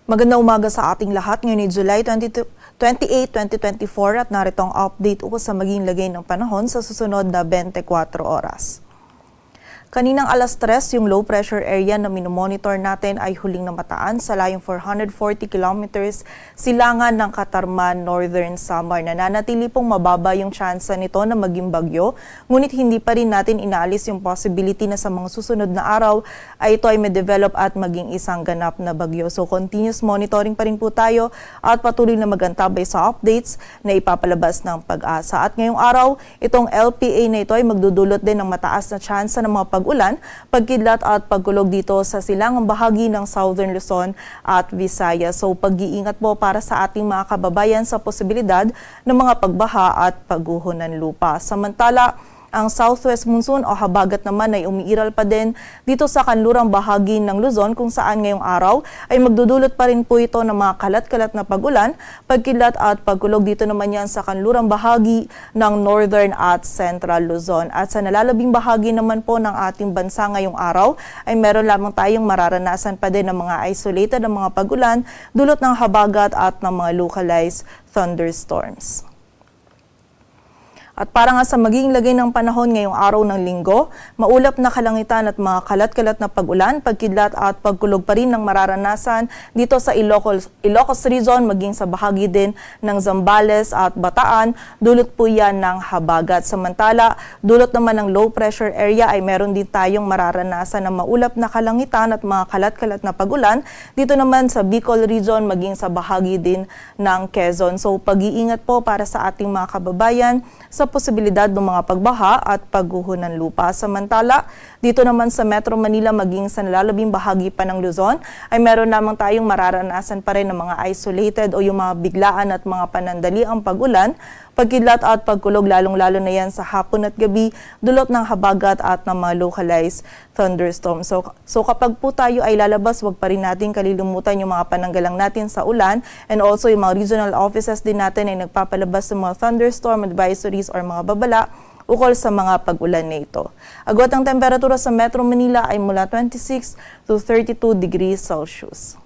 Magandang umaga sa ating lahat. Ngayon ay July 28, 2024 at narito ang update ukol sa maging lagay ng panahon sa susunod na 24 oras. Kaninang alas 3, yung low pressure area na minomonitor natin ay huling namataan sa layong 440 kilometers silangan ng Katarman, Northern Samar. Nananatili pong mababa yung tsansa nito na maging bagyo, ngunit hindi pa rin natin inaalis yung possibility na sa mga susunod na araw ay ito ay may-develop at maging isang ganap na bagyo. So continuous monitoring pa rin po tayo at patuloy na magantabay sa updates na ipapalabas ng Pag-asa. At ngayong araw, itong LPA na ito ay magdudulot din ng mataas na tsansa ng mga pag-ulan, pagkidlat at pagkulog dito sa silangang bahagi ng Southern Luzon at Visayas. So pag-iingat po para sa ating mga kababayan sa posibilidad ng mga pagbaha at pagguho ng lupa. Samantala, ang southwest monsoon o habagat naman ay umiiral pa din dito sa kanlurang bahagi ng Luzon, kung saan ngayong araw ay magdudulot pa rin po ito ng mga kalat-kalat na pag-ulan, pagkidlat at pagkulog dito naman yan sa kanlurang bahagi ng northern at central Luzon. At sa nalalabing bahagi naman po ng ating bansa ngayong araw ay meron lamang tayong mararanasan pa din ng mga isolated na mga pag-ulan, dulot ng habagat at ng mga localized thunderstorms. At para nga sa magiging lagay ng panahon ngayong araw ng Linggo, maulap na kalangitan at mga kalat-kalat na pag-ulan, pagkidlat at pagkulog pa rin ng mararanasan dito sa Ilocos Region, maging sa bahagi din ng Zambales at Bataan, dulot po yan ng habagat. Samantala, dulot naman ng low pressure area ay meron din tayong mararanasan ng maulap na kalangitan at mga kalat-kalat na pag-ulan dito naman sa Bicol Region, maging sa bahagi din ng Quezon. So pag-iingat po para sa ating mga kababayan sa posibilidad ng mga pagbaha at pagguho ng lupa. Samantala, dito naman sa Metro Manila maging sa nalalabing bahagi pa ng Luzon ay meron lamang tayong mararanasan pa rin ng mga isolated o yung mga biglaan at mga panandaliang pag-ulan, pagkidlat at pagkulog, lalong-lalo na yan sa hapon at gabi, dulot ng habagat at ng mga localized thunderstorms. So kapag po tayo ay lalabas, wag pa rin natin kalilimutan yung mga pananggalang natin sa ulan, and also yung mga regional offices din natin ay nagpapalabas ng mga thunderstorm advisories or mga babala ukol sa mga pag-ulan na ito. Agwat ang temperatura sa Metro Manila ay mula 26 to 32 degrees Celsius.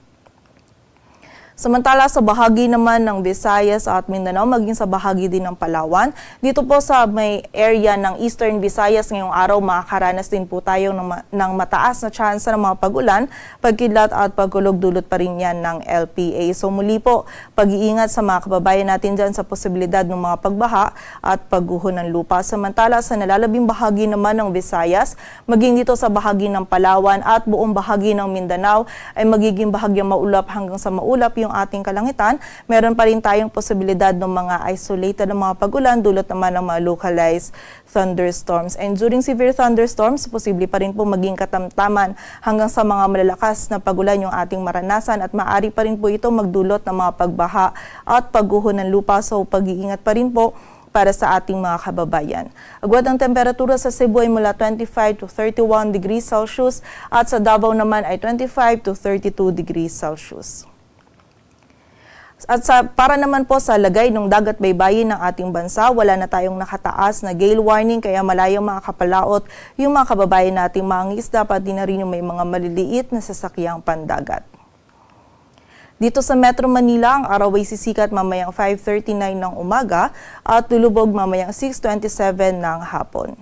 Samantala sa bahagi naman ng Visayas at Mindanao, maging sa bahagi din ng Palawan, dito po sa may area ng Eastern Visayas ngayong araw, makakaranas din po tayo ng mataas na tsansa ng mga pag-ulan, pagkidlat at pagkulog, dulot pa rin yan ng LPA. So muli po, pag-iingat sa mga kababayan natin dyan sa posibilidad ng mga pagbaha at pagguho ng lupa. Samantala sa nalalabing bahagi naman ng Visayas, maging dito sa bahagi ng Palawan at buong bahagi ng Mindanao ay magiging bahagyang maulap hanggang sa maulap yung ating kalangitan. Meron pa rin tayong posibilidad ng mga isolated na mga pag-ulan, dulot naman ng mga localized thunderstorms. And during severe thunderstorms, posible pa rin po maging katamtaman hanggang sa mga malalakas na pag-ulan yung ating maranasan, at maaari pa rin po ito magdulot ng mga pagbaha at pagguho ng lupa. So pag-iingat pa rin po para sa ating mga kababayan. Agwat ang temperatura sa Cebu ay mula 25 to 31 degrees Celsius at sa Davao naman ay 25 to 32 degrees Celsius. At para naman po sa lagay ng dagat baybayin ng ating bansa, wala na tayong nakataas na gale warning, kaya malayong makakapalaot yung mga kababayan nating mangingisda, pati na rin yung may mga maliliit na sasakyang pandagat. Dito sa Metro Manila, ang araw ay sisikat mamayang 5:39 ng umaga at lulubog mamayang 6:27 ng hapon.